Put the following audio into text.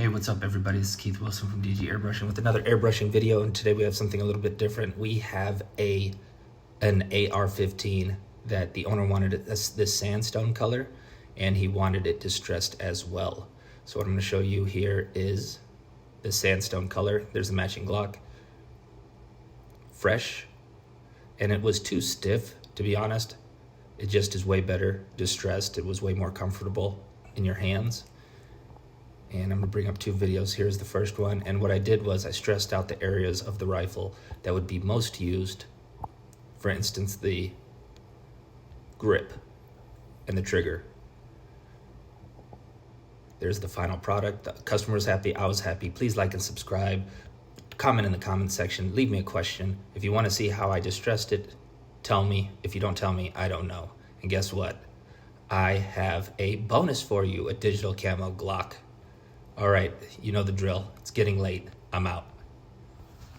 Hey, what's up everybody? This is Keith Wilson from DG Airbrushing with another airbrushing video, and today we have something a little bit different. We have an AR-15 that the owner wanted this sandstone color, and he wanted it distressed as well. So what I'm going to show you here is the sandstone color. There's a matching Glock. Fresh, and it was too stiff, to be honest. It just is way better distressed. It was way more comfortable in your hands. And I'm gonna bring up two videos. Here's the first one. And what I did was I stressed out the areas of the rifle that would be most used. For instance, the grip and the trigger. There's the final product. The customer was happy, I was happy. Please like and subscribe. Comment in the comment section, leave me a question. If you wanna see how I distressed it, tell me. If you don't tell me, I don't know. And guess what? I have a bonus for you, a digital camo Glock. All right, you know the drill. It's getting late. I'm out.